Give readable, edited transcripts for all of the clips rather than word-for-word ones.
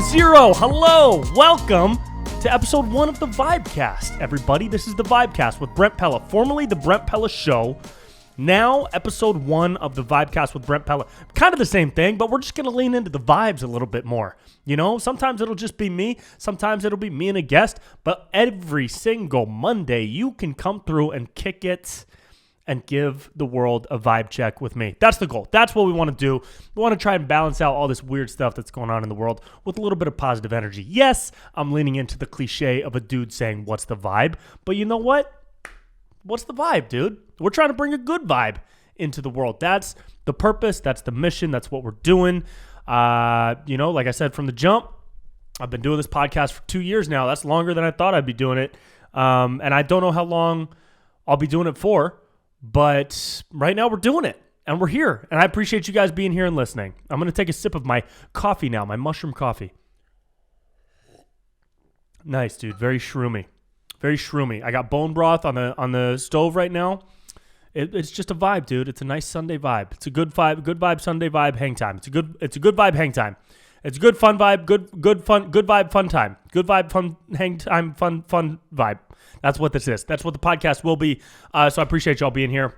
0. Hello, welcome to episode 1 of the VibeCast. Everybody, this is the VibeCast with Brent Pella, formerly the Brent Pella Show. Now, episode 1 of the VibeCast with Brent Pella. Kind of the same thing, but we're just going to lean into the vibes a little bit more. You know, sometimes it'll just be me. Sometimes it'll be me and a guest. But every single Monday, you can come through and kick it and give the world a vibe check with me. That's the goal. That's what we want to do. We want to try and balance out all this weird stuff that's going on in the world with a little bit of positive energy. Yes, I'm leaning into the cliche of a dude saying, what's the vibe? But you know what? What's the vibe, dude? We're trying to bring a good vibe into the world. That's the purpose. That's the mission. That's what we're doing. Like I said from the jump, I've been doing this podcast for 2 years now. That's longer than I thought I'd be doing it. And I don't know how long I'll be doing it for. But right now we're doing it, and we're here, and I appreciate you guys being here and listening. I'm going to take a sip of my coffee now, my mushroom coffee. Nice, dude. Very shroomy. Very shroomy. I got bone broth on the stove right now. It's just a vibe, dude. It's a nice Sunday vibe. It's a good vibe Sunday vibe hang time. It's a good vibe hang time. It's a good fun vibe, good vibe fun time. Good vibe fun hang time, fun vibe. That's what this is. That's what the podcast will be. So I appreciate y'all being here.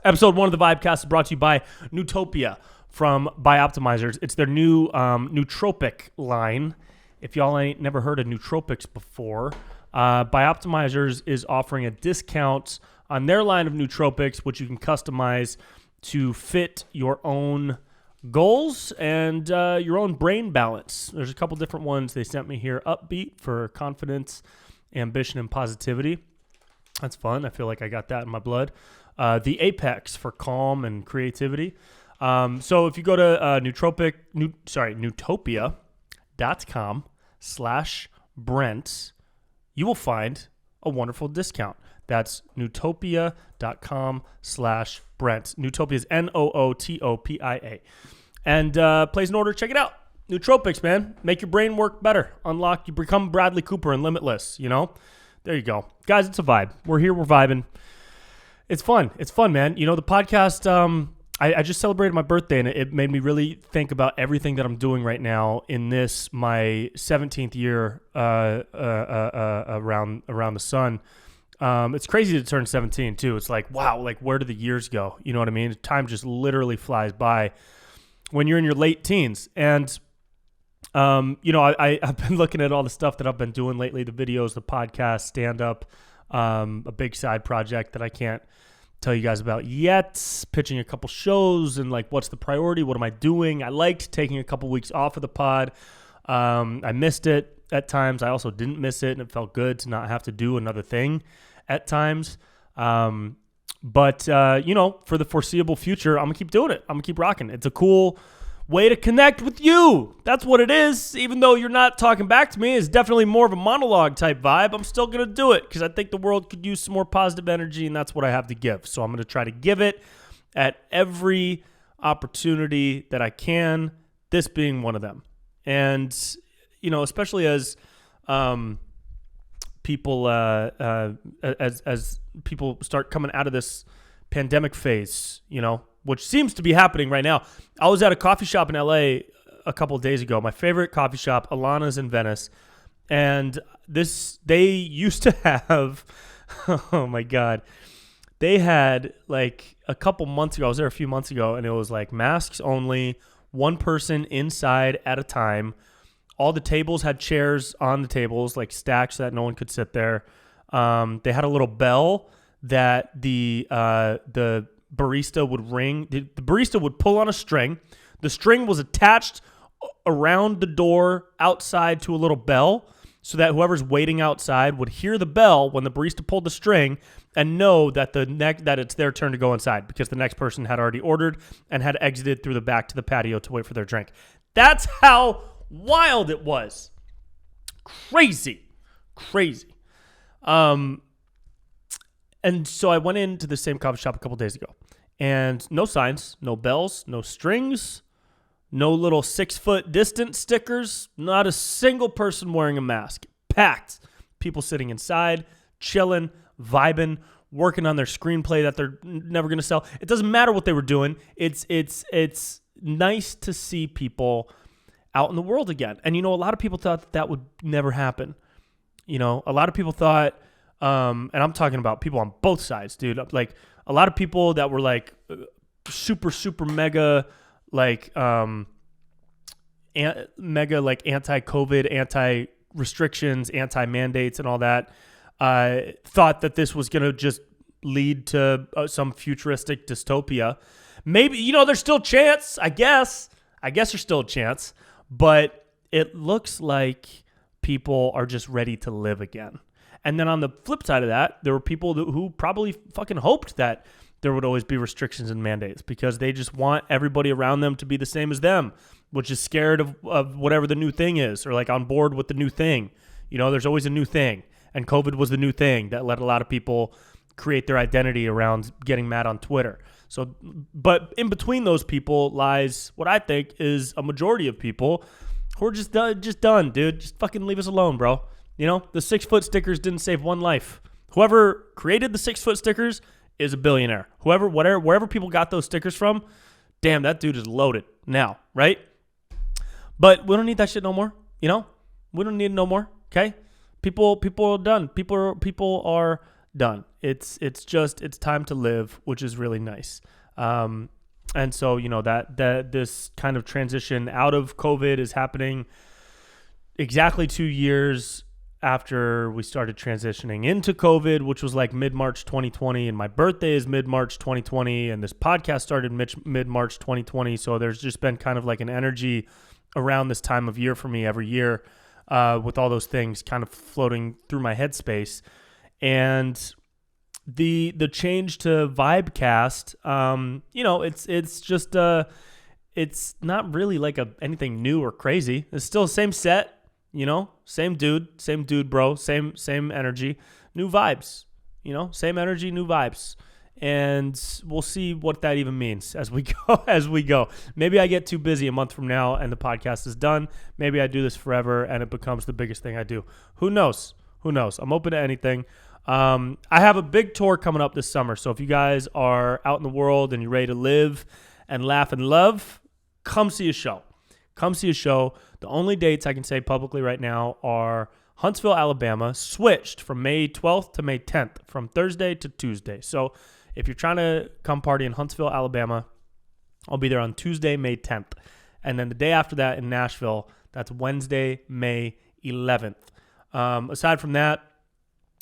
Episode 1 of the VibeCast is brought to you by Newtopia from Bioptimizers. It's their new nootropic line. If y'all ain't never heard of nootropics before, Bioptimizers is offering a discount on their line of nootropics, which you can customize to fit your own goals and your own brain balance. There's a couple different ones they sent me here. Upbeat for confidence, ambition, and positivity. That's fun. I feel like I got that in my blood. The Apex for calm and creativity. So if you go to Newtopia.com/Brent, you will find a wonderful discount. That's Newtopia.com/Brent. Newtopia is Nootopia. And place an order. Check it out. Nootropics, man. Make your brain work better. Unlock. You become Bradley Cooper and Limitless, you know? There you go. Guys, it's a vibe. We're here. We're vibing. It's fun. It's fun, man. You know, the podcast, I just celebrated my birthday, and it made me really think about everything that I'm doing right now in this, my 17th year around the sun. It's crazy to turn 17, too. It's like, wow, like, where do the years go? You know what I mean? Time just literally flies by when you're in your late teens. And I've been looking at all the stuff that I've been doing lately, the videos, the podcast, stand-up, a big side project that I can't tell you guys about yet, pitching a couple shows and like, what's the priority? What am I doing? I liked taking a couple weeks off of the pod. I missed it at times. I also didn't miss it, and it felt good to not have to do another thing at times. But for the foreseeable future, I'm going to keep doing it. I'm going to keep rocking. It's a cool way to connect with you. That's what it is. Even though you're not talking back to me, it's definitely more of a monologue type vibe. I'm still going to do it because I think the world could use some more positive energy, and that's what I have to give. So I'm going to try to give it at every opportunity that I can, this being one of them. And, especially as people as people start coming out of this pandemic phase, which seems to be happening right now. I was at a coffee shop in LA a couple of days ago, my favorite coffee shop, Alana's in Venice. And they used to have, oh my God, they had like a couple months ago, I was there a few months ago, and it was like masks only, one person inside at a time. All the tables had chairs on the tables, like stacked so that no one could sit there. They had a little bell that the barista would ring. The barista would pull on a string. The string was attached around the door outside to a little bell so that whoever's waiting outside would hear the bell when the barista pulled the string and know that that it's their turn to go inside because the next person had already ordered and had exited through the back to the patio to wait for their drink. That's how wild it was. Crazy. And so I went into the same coffee shop a couple days ago, and no signs, no bells, no strings, no little 6-foot distance stickers, not a single person wearing a mask. Packed. People sitting inside, chilling, vibing, working on their screenplay that they're never going to sell. It doesn't matter what they were doing. It's nice to see people out in the world again. And, a lot of people thought that would never happen. A lot of people thought, and I'm talking about people on both sides, dude. Like, a lot of people that were like super, super mega, like, mega like anti-COVID, anti-restrictions, anti-mandates and all that, thought that this was going to just lead to some futuristic dystopia. Maybe, there's still a chance, I guess there's still a chance, but it looks like people are just ready to live again. And then on the flip side of that, there were people who probably fucking hoped that there would always be restrictions and mandates because they just want everybody around them to be the same as them, which is scared of whatever the new thing is, or like on board with the new thing. There's always a new thing. And COVID was the new thing that let a lot of people create their identity around getting mad on Twitter. So, but in between those people lies what I think is a majority of people who are just done, dude. Just fucking leave us alone, bro. The 6 foot stickers didn't save one life. Whoever created the 6 foot stickers is a billionaire. Wherever people got those stickers from, damn, that dude is loaded now, right? But we don't need that shit no more. We don't need it no more. Okay, people are done. People are done. It's time to live, which is really nice. And so that this kind of transition out of COVID is happening exactly 2 years after we started transitioning into COVID, which was like mid-March 2020, and my birthday is mid-March 2020, and this podcast started mid-March 2020. So there's just been kind of like an energy around this time of year for me every year, with all those things kind of floating through my headspace. And the change to VibeCast, it's just it's not really like anything new or crazy. It's still the same set, same dude, bro, same energy, new vibes, same energy, new vibes. And we'll see what that even means as we go. Maybe I get too busy a month from now and the podcast is done. Maybe I do this forever and it becomes the biggest thing I do. Who knows? I'm open to anything. I have a big tour coming up this summer. So if you guys are out in the world and you're ready to live and laugh and love, come see a show. The only dates I can say publicly right now are Huntsville, Alabama, switched from May 12th to May 10th, from Thursday to Tuesday. So if you're trying to come party in Huntsville, Alabama, I'll be there on Tuesday, May 10th. And then the day after that in Nashville, that's Wednesday, May 11th. Aside from that,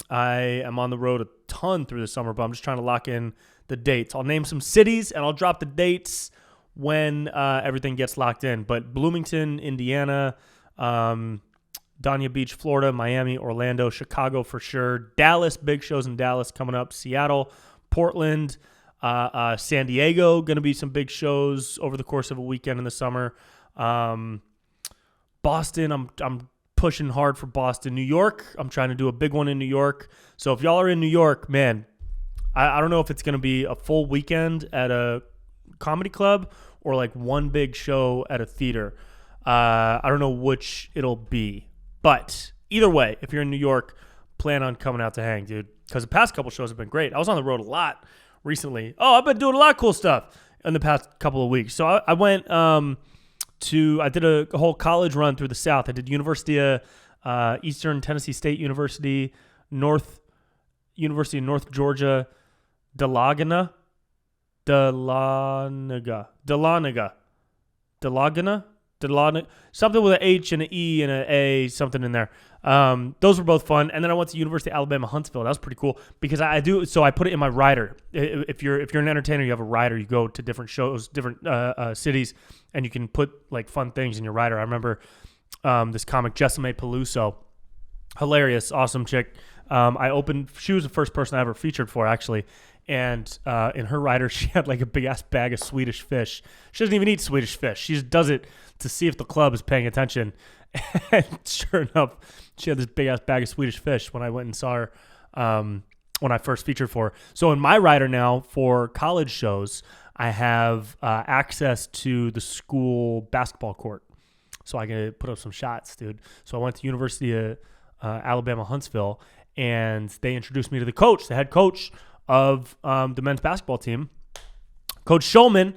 I am on the road a ton through the summer, but I'm just trying to lock in the dates. I'll name some cities, and I'll drop the dates when everything gets locked in. But Bloomington, Indiana, Dania Beach, Florida, Miami, Orlando, Chicago for sure. Dallas, big shows in Dallas coming up. Seattle, Portland, San Diego, going to be some big shows over the course of a weekend in the summer. Boston, I'm pushing hard for Boston. New York, I'm trying to do a big one in New York. So if y'all are in New York, man, I don't know if it's going to be a full weekend at a comedy club or like one big show at a theater. I don't know which it'll be. But either way, if you're in New York, plan on coming out to hang, dude. Because the past couple shows have been great. I was on the road a lot recently. Oh, I've been doing a lot of cool stuff in the past couple of weeks. So I went I did a whole college run through the South. I did University of Eastern Tennessee State University, University of North Georgia, Dahlonega, something with an H and an E and an A, something in there. Those were both fun. And then I went to University of Alabama, Huntsville. That was pretty cool because I put it in my rider. If you're an entertainer, you have a rider. You go to different shows, different cities, and you can put like fun things in your rider. I remember this comic, Jessime Peluso, hilarious, awesome chick. She was the first person I ever featured for, actually. And in her rider, she had like a big ass bag of Swedish fish. She doesn't even eat Swedish fish. She just does it to see if the club is paying attention. And sure enough, she had this big ass bag of Swedish fish when I went and saw her when I first featured for her. So in my rider now for college shows, I have access to the school basketball court. So I can put up some shots, dude. So I went to University of Alabama, Huntsville, and they introduced me to the head coach of the men's basketball team, Coach Schulman.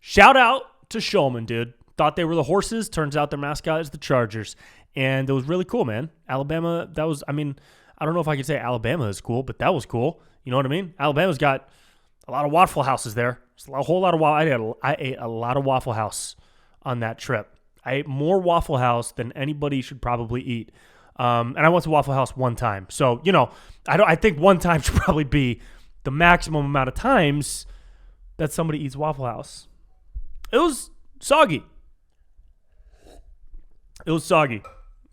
Shout out to Schulman, dude. Thought they were the horses. Turns out their mascot is the Chargers. And it was really cool, man. Alabama, I don't know if I could say Alabama is cool, but that was cool. You know what I mean? Alabama's got a lot of Waffle Houses there. It's a whole lot of I ate a lot of Waffle House on that trip. I ate more Waffle House than anybody should probably eat. And I went to Waffle House one time. So, I think one time should probably be the maximum amount of times that somebody eats Waffle House. It was soggy. It was soggy.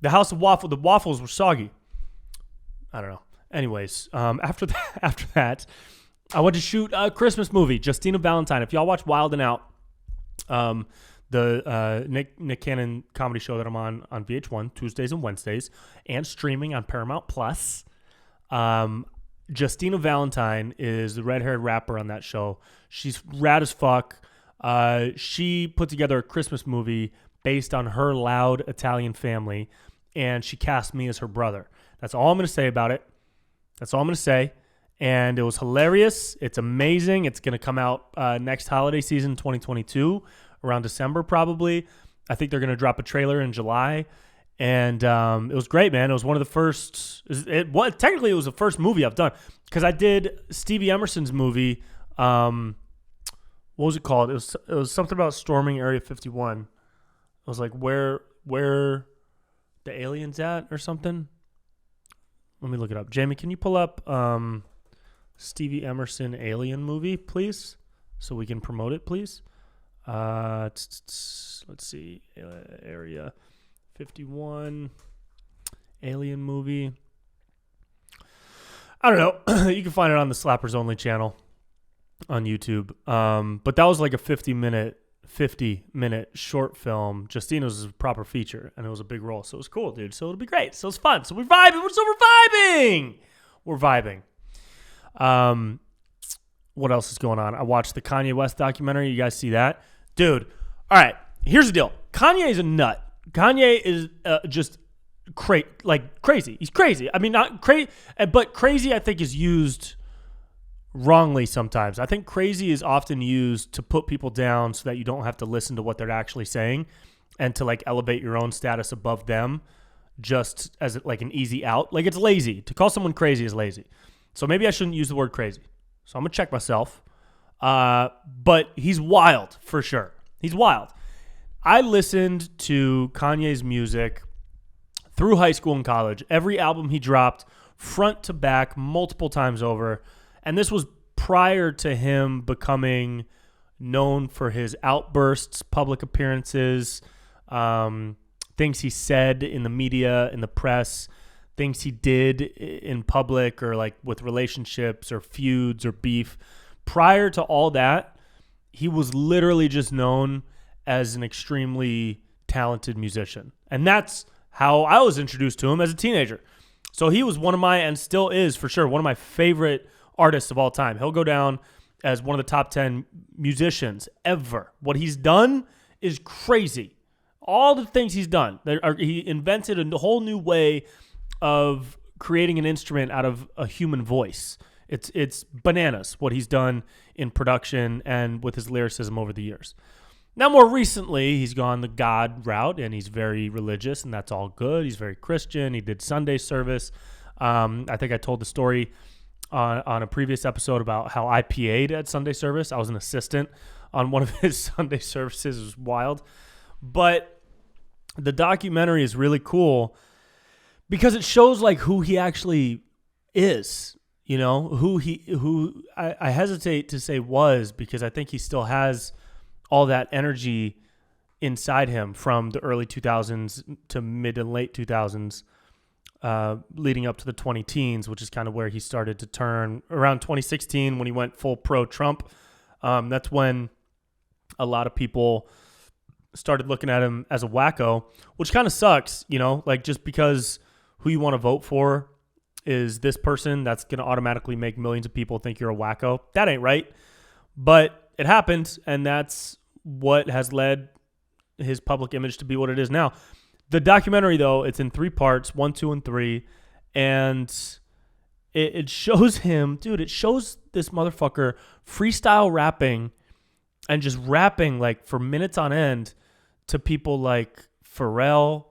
The waffles were soggy. I don't know. Anyways, after that, I went to shoot a Christmas movie, Justina Valentine. If y'all watch Wild and Out, the Nick Cannon comedy show that I'm on VH1 Tuesdays and Wednesdays, and streaming on Paramount Plus. Justina Valentine is the red-haired rapper on that show. She's rad as fuck. She put together a Christmas movie based on her loud Italian family, and she cast me as her brother. That's all I'm going to say about it. That's all I'm going to say. And it was hilarious. It's amazing. It's going to come out next holiday season, 2022, around December probably. I think they're going to drop a trailer in July. And it was great, man. It was one of the first. Technically, it was the first movie I've done because I did Stevie Emerson's movie. What was it called? It was something about storming Area 51. I was like, where the aliens at or something? Let me look it up. Jamie, can you pull up Stevie Emerson alien movie, please? So we can promote it, please. Let's see. Area 51 alien movie. I don't know. You can find it on the Slappers Only channel on YouTube. But that was like a 50-minute short film. Justina's was a proper feature, and it was a big role. So it was cool, dude. So it'll be great. So it's fun. So we're vibing. We're vibing. What else is going on? I watched the Kanye West documentary. You guys see that? Dude, all right. Here's the deal. Kanye is a nut. Kanye is just crazy. He's crazy. I mean, not crazy, but crazy I think is used wrongly sometimes. I think crazy is often used to put people down so that you don't have to listen to what they're actually saying and to elevate your own status above them just as an easy out. It's lazy. To call someone crazy is lazy. So maybe I shouldn't use the word crazy. So I'm going to check myself. But he's wild for sure. He's wild. I listened to Kanye's music through high school and college. Every album he dropped front to back multiple times over. And this was prior to him becoming known for his outbursts, public appearances, things he said in the media, in the press, things he did in public or with relationships or feuds or beef. Prior to all that, he was literally just known as an extremely talented musician. And that's how I was introduced to him as a teenager. So he was one of my, and still is for sure, one of my favorite artists of all time. He'll go down as one of the top 10 musicians ever. What he's done is crazy. All the things he's done. He invented a whole new way of creating an instrument out of a human voice. It's bananas what he's done in production and with his lyricism over the years. Now, more recently, he's gone the God route, and he's very religious, and that's all good. He's very Christian. He did Sunday service. I think I told the story on a previous episode about how I PA'd at Sunday service. I was an assistant on one of his Sunday services. It was wild. But the documentary is really cool because it shows who he actually is, who I hesitate to say was, because I think he still has all that energy inside him from the early 2000s to mid and late 2000s, leading up to the 2010s, which is kind of where he started to turn. Around 2016, when he went full pro-Trump, that's when a lot of people started looking at him as a wacko, which kind of sucks, just because who you want to vote for is this person, that's going to automatically make millions of people think you're a wacko. That ain't right. But it happened, and that's what has led his public image to be what it is now. The documentary, though, it's in 3 parts, 1, 2, and 3, and it shows him, dude, it shows this motherfucker freestyle rapping and just rapping for minutes on end to people like Pharrell,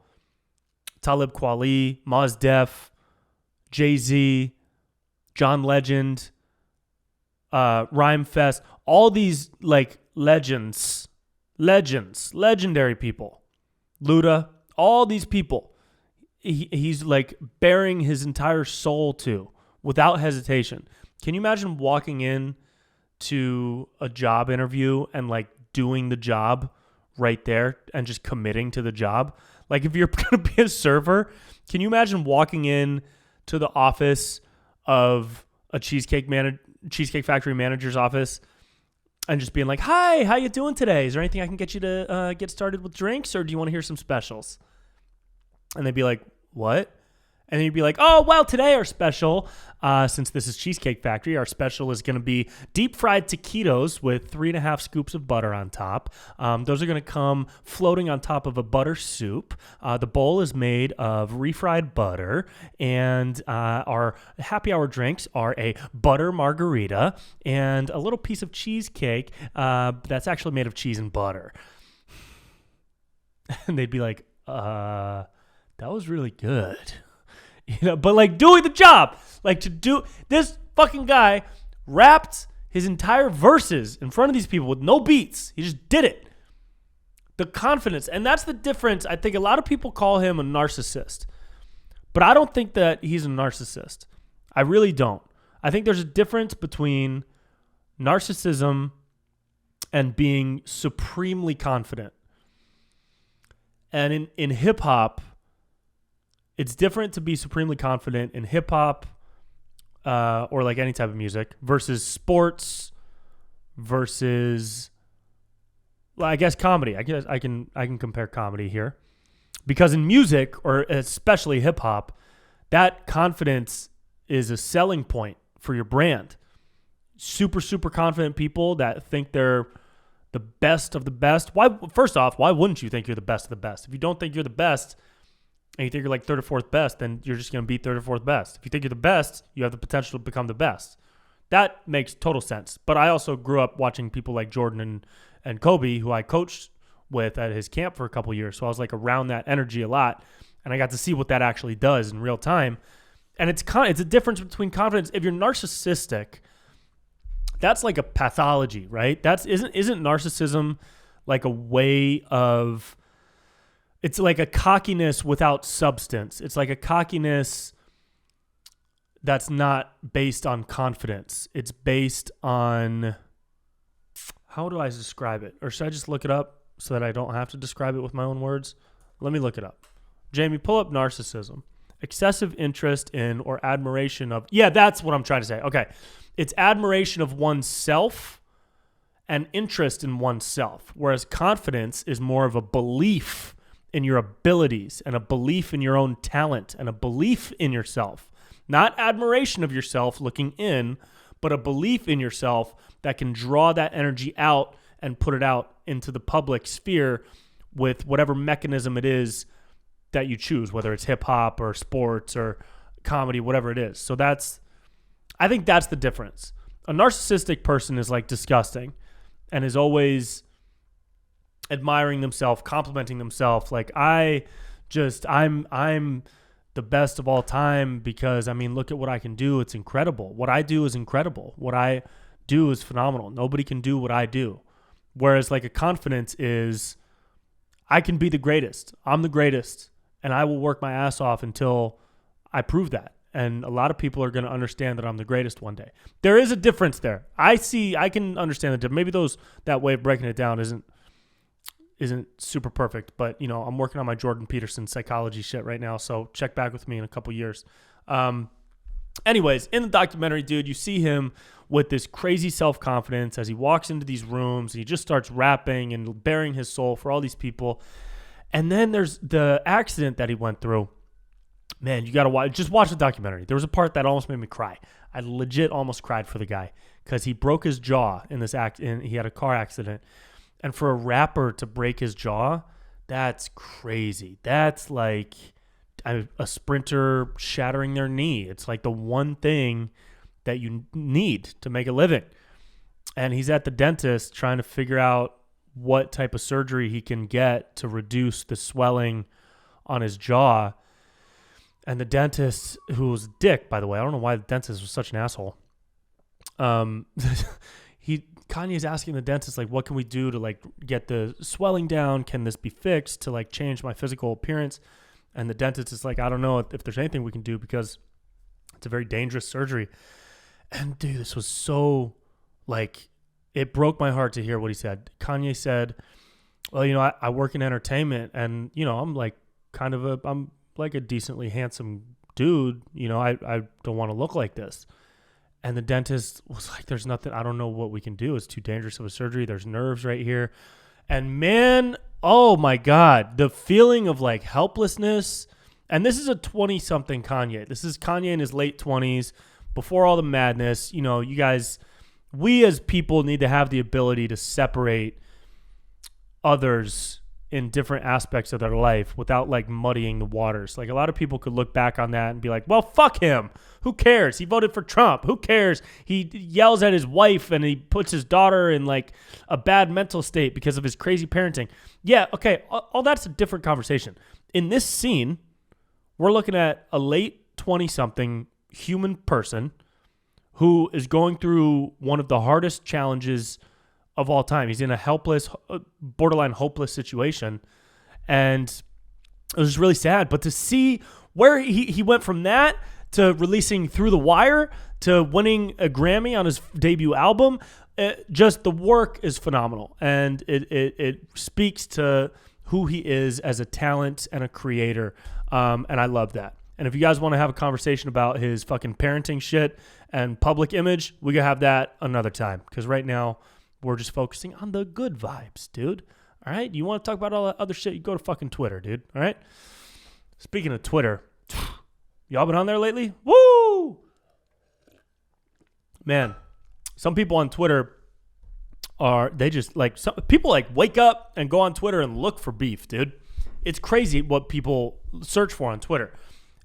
Talib Kweli, Mos Def, Jay-Z, John Legend, Rhyme Fest, all these like legendary people, Luda, all these people, he's like bearing his entire soul to without hesitation. Can you imagine walking in to a job interview and like doing the job right there and just committing to the job? Like if you're going to be a server, can you imagine walking in to the office of a Cheesecake Factory manager's office and just being like, "Hi, how you doing today? Is there anything I can get you to get started with drinks, or do you want to hear some specials?" And they'd be like, "What?" And then you'd be like, "Oh, well, today our special, since this is Cheesecake Factory, our special is going to be deep fried taquitos with 3.5 scoops of butter on top. Those are going to come floating on top of a butter soup. The bowl is made of refried butter, and our happy hour drinks are a butter margarita and a little piece of cheesecake that's actually made of cheese and butter." And they'd be like, "That was really good." But like doing the job, like to do this fucking guy rapped his entire verses in front of these people with no beats. He just did it. The confidence. And that's the difference. I think a lot of people call him a narcissist, but I don't think that he's a narcissist. I really don't. I think there's a difference between narcissism and being supremely confident. And in hip hop, it's different to be supremely confident in hip hop or like any type of music versus sports versus, well, I guess comedy. I guess I can compare comedy here, because in music, or especially hip hop, that confidence is a selling point for your brand. Super confident people that think they're the best of the best. Why? First off, why wouldn't you think you're the best of the best? If you don't think you're the best, and you think you're like third or fourth best, then you're just going to be third or fourth best. If you think you're the best, you have the potential to become the best. That makes total sense. But I also grew up watching people like Jordan and Kobe, who I coached with at his camp for a couple years. So I was like around that energy a lot, and I got to see what that actually does in real time. And it's a difference between confidence. If you're narcissistic, that's like a pathology, right? Isn't narcissism like a way of... It's like a cockiness without substance. It's like a cockiness that's not based on confidence. It's based on, how do I describe it? Or should I just look it up so that I don't have to describe it with my own words? Let me look it up. Jamie, pull up narcissism. Excessive interest in or admiration of, yeah, that's what I'm trying to say. Okay. It's admiration of oneself and interest in oneself, whereas confidence is more of a belief in your abilities and a belief in your own talent and a belief in yourself. Not admiration of yourself looking in, but a belief in yourself that can draw that energy out and put it out into the public sphere with whatever mechanism it is that you choose, whether it's hip hop or sports or comedy, whatever it is. So I think that's the difference. A narcissistic person is like disgusting and is always admiring themselves, complimenting themselves. Like I'm the best of all time because, I mean, look at what I can do. It's incredible. What I do is incredible. What I do is phenomenal. Nobody can do what I do. Whereas like a confidence is, I can be the greatest. I'm the greatest, and I will work my ass off until I prove that. And a lot of people are going to understand that I'm the greatest one day. There is a difference there. I can understand the difference. Maybe that way of breaking it down isn't super perfect, but I'm working on my Jordan Peterson psychology shit right now. So check back with me in a couple years. Anyways, in the documentary, dude, you see him with this crazy self-confidence as he walks into these rooms and he just starts rapping and bearing his soul for all these people. And then there's the accident that he went through. Man, you got to just watch the documentary. There was a part that almost made me cry. I legit almost cried for the guy because he broke his jaw in this he had a car accident. And for a rapper to break his jaw, that's crazy. That's like a sprinter shattering their knee. It's like the one thing that you need to make a living. And he's at the dentist trying to figure out what type of surgery he can get to reduce the swelling on his jaw. And the dentist, who was a dick, by the way, I don't know why the dentist was such an asshole. Kanye's asking the dentist, like, what can we do to like get the swelling down? Can this be fixed to like change my physical appearance? And the dentist is like, I don't know if there's anything we can do because it's a very dangerous surgery. And dude, this was so like, it broke my heart to hear what he said. Kanye said, well, you know, I work in entertainment and, you know, I'm like I'm like a decently handsome dude. You know, I don't want to look like this. And the dentist was like, there's nothing, I don't know what we can do. It's too dangerous of a surgery. There's nerves right here. And man, oh my God, the feeling of like helplessness. And this is a 20-something Kanye. This is Kanye in his late 20s, before all the madness. You know, you guys, we as people need to have the ability to separate others in different aspects of their life without like muddying the waters. Like a lot of people could look back on that and be like, well, fuck him. Who cares? He voted for Trump. Who cares? He yells at his wife and he puts his daughter in like a bad mental state because of his crazy parenting. Yeah, okay, all that's a different conversation. In this scene, we're looking at a late 20-something human person who is going through one of the hardest challenges of all time. He's in a helpless, borderline hopeless situation. And it was just really sad. But to see where he went from that to releasing Through the Wire to winning a Grammy on his debut album, just the work is phenomenal. And it speaks to who he is as a talent and a creator. And I love that. And if you guys want to have a conversation about his fucking parenting shit and public image, we can have that another time. Because right now, we're just focusing on the good vibes, dude. All right? You want to talk about all that other shit, you go to fucking Twitter, dude. All right? Speaking of Twitter, y'all been on there lately? Woo! Man, some people on Twitter they just like, some people like wake up and go on Twitter and look for beef, dude. It's crazy what people search for on Twitter.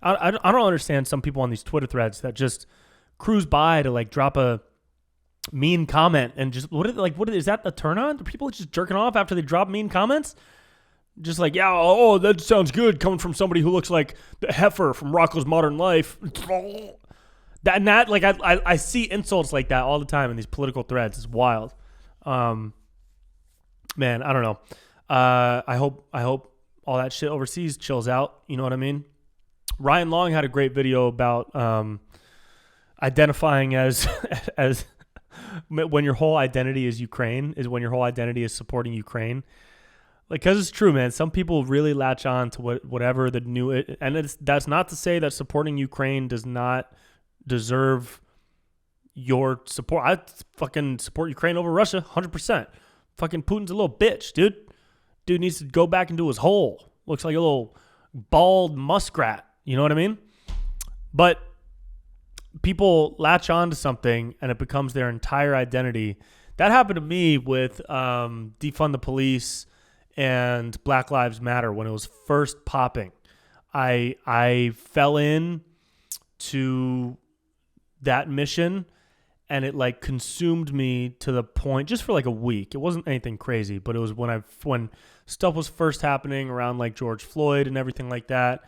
I don't understand some people on these Twitter threads that just cruise by to like drop a mean comment and just what is that a turn on? Are people just jerking off after they drop mean comments? Just like, yeah, oh, that sounds good coming from somebody who looks like the heifer from Rocko's Modern Life. That like I see insults like that all the time in these political threads. It's wild. Man, I don't know. I hope all that shit overseas chills out. You know what I mean? Ryan Long had a great video about identifying as when your whole identity is Ukraine, is when your whole identity is supporting Ukraine. Like, because it's true, man. Some people really latch on to whatever the new, and that's not to say that supporting Ukraine does not deserve your support. I fucking support Ukraine over Russia, 100%. Fucking Putin's a little bitch, dude. Dude needs to go back into his hole. Looks like a little bald muskrat. You know what I mean? But people latch on to something and it becomes their entire identity. That happened to me with Defund the Police and Black Lives Matter when it was first popping. I fell in to that mission and it like consumed me to the point, just for like a week. It wasn't anything crazy, but it was when stuff was first happening around like George Floyd and everything like that.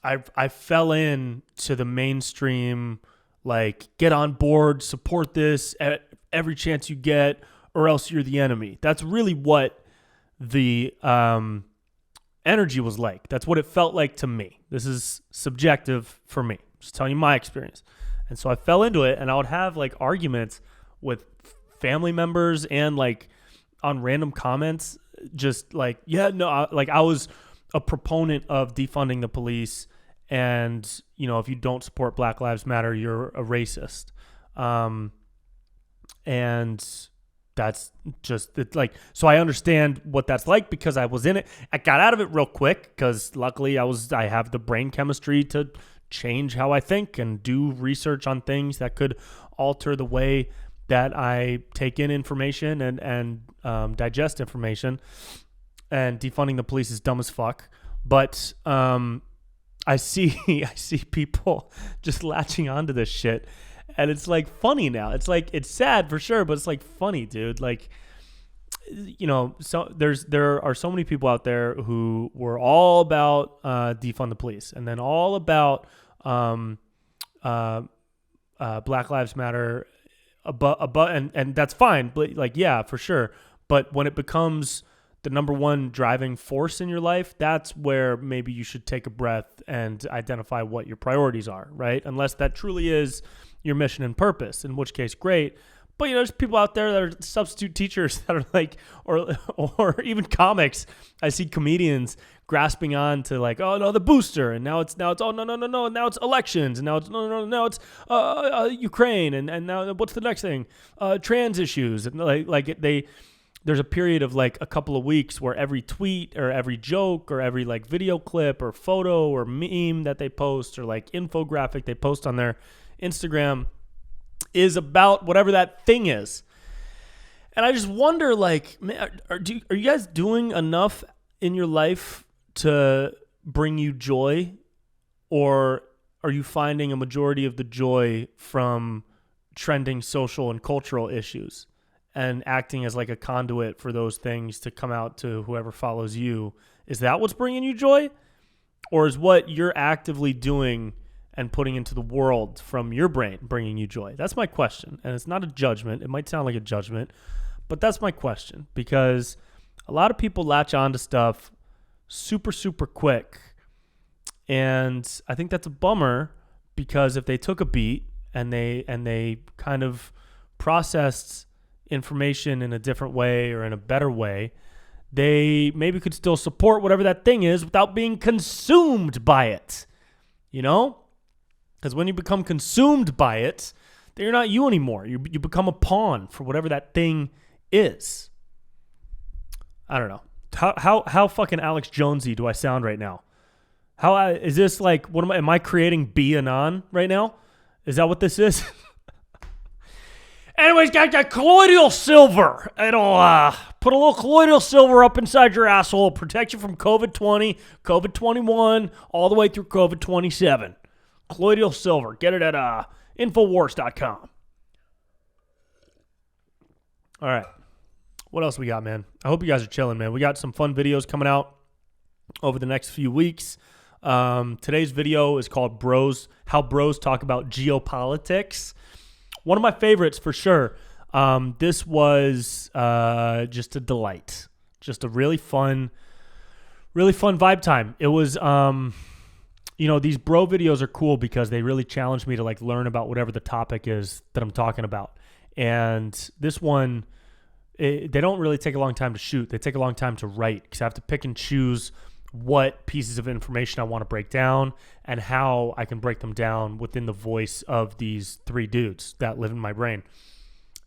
I fell in to the mainstream, like, get on board, support this at every chance you get, or else you're the enemy. That's really what the energy was like. That's what it felt like to me. This is subjective for me. Just telling you my experience. And so I fell into it, and I would have like arguments with family members and like on random comments, just like, yeah, no, I was a proponent of defunding the police, and you know, if you don't support Black Lives Matter, you're a racist. And that's just like, so I understand what that's like because I was in it. I got out of it real quick because luckily I have the brain chemistry to change how I think and do research on things that could alter the way that I take in information and digest information. And defunding the police is dumb as fuck. But I see people just latching onto this shit. And it's like funny now. It's like, it's sad for sure, but it's like funny, dude. Like, so there are so many people out there who were all about defund the police, and then all about Black Lives Matter, and that's fine, but like, yeah, for sure. But when it becomes the number one driving force in your life, that's where maybe you should take a breath and identify what your priorities are, right? Unless that truly is your mission and purpose, in which case, great. But, there's people out there that are substitute teachers that are like, or even comics. I see comedians grasping on to like, oh no, the booster, and now it's oh no, and now it's elections, and now it's now it's Ukraine, and now what's the next thing? Trans issues, and there's a period of like a couple of weeks where every tweet or every joke or every like video clip or photo or meme that they post or like infographic they post on their Instagram is about whatever that thing is. And I just wonder, like, man, are you guys doing enough in your life to bring you joy, or are you finding a majority of the joy from trending social and cultural issues and acting as like a conduit for those things to come out to whoever follows you? Is that what's bringing you joy? Or is what you're actively doing and putting into the world from your brain bringing you joy? That's my question. And it's not a judgment. It might sound like a judgment, but that's my question, because a lot of people latch on to stuff super, super quick. And I think that's a bummer, because if they took a beat and they kind of processed information in a different way or in a better way, they maybe could still support whatever that thing is without being consumed by it, Because when you become consumed by it, then you're not you anymore. You become a pawn for whatever that thing is. I don't know. How fucking Alex Jonesy do I sound right now? Is this like, am I creating B Anon right now? Is that what this is? Anyways, got colloidal silver. It'll put a little colloidal silver up inside your asshole, protect you from COVID-20, COVID-21, all the way through COVID-27. Colloidal silver. Get it at Infowars.com. All right. What else we got, man? I hope you guys are chilling, man. We got some fun videos coming out over the next few weeks. Today's video is called How Bros Talk About Geopolitics. One of my favorites for sure. This was just a delight. Just a really fun vibe time. It was, these bro videos are cool because they really challenge me to like learn about whatever the topic is that I'm talking about. And this one, they don't really take a long time to shoot. They take a long time to write, because I have to pick and choose what pieces of information I want to break down and how I can break them down within the voice of these three dudes that live in my brain.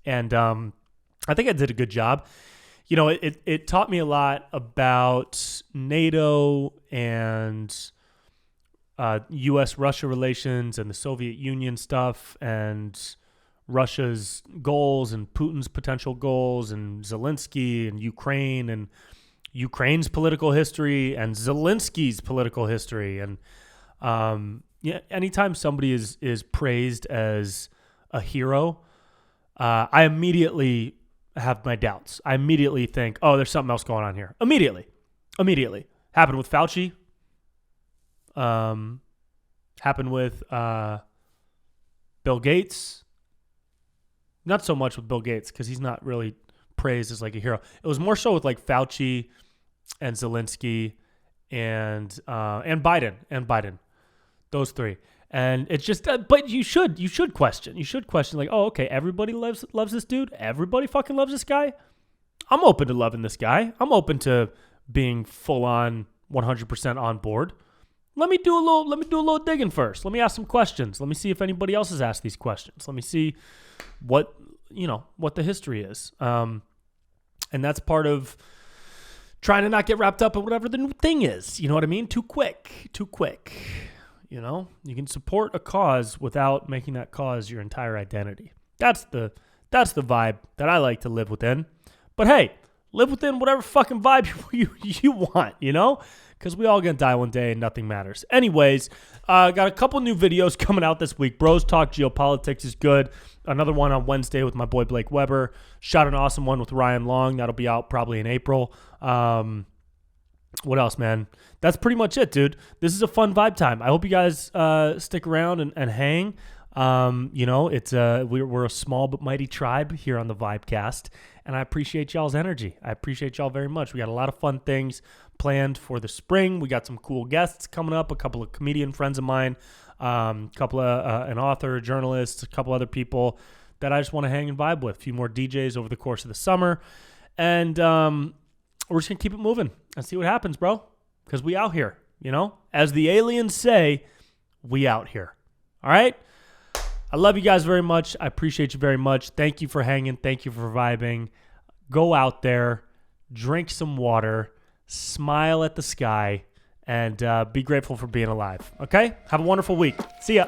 And I think I did a good job. It taught me a lot about NATO and U.S.-Russia relations and the Soviet Union stuff and Russia's goals and Putin's potential goals and Zelensky and Ukraine and Ukraine's political history and Zelensky's political history. And anytime somebody is praised as a hero, I immediately have my doubts. I immediately think, oh, there's something else going on here. Immediately. Happened with Fauci. Happened with Bill Gates. Not so much with Bill Gates, because he's not really praised as like a hero. It was more so with like Fauci and Zelensky and Biden, those three. And it's just, but you should question like, oh, okay, everybody loves this dude. Everybody fucking loves this guy. I'm open to loving this guy. I'm open to being full on 100% on board. Let me do a little digging first. Let me ask some questions. Let me see if anybody else has asked these questions. Let me see what the history is. And that's part of trying to not get wrapped up in whatever the new thing is. You know what I mean? Too quick. You can support a cause without making that cause your entire identity. That's the vibe that I like to live within. But hey, live within whatever fucking vibe you want, you know? Because we all gonna die one day and nothing matters. Anyways, got a couple new videos coming out this week. Bros Talk Geopolitics is good. Another one on Wednesday with my boy Blake Weber. Shot an awesome one with Ryan Long. That'll be out probably in April. What else, man? That's pretty much it, dude. This is a fun vibe time. I hope you guys stick around and hang. You know, we're a small but mighty tribe here on the VibeCast, and I appreciate y'all's energy. I appreciate y'all very much. We got a lot of fun things planned for the spring. We got some cool guests coming up, a couple of comedian friends of mine, couple of an author, a journalist, a couple other people that I just want to hang and vibe with. A few more DJs over the course of the summer, and we're just gonna keep it moving and see what happens, bro. Because we out here, you know, as the aliens say, we out here. All right. I love you guys very much. I appreciate you very much. Thank you for hanging. Thank you for vibing. Go out there, drink some water, smile at the sky, and be grateful for being alive. Okay? Have a wonderful week. See ya.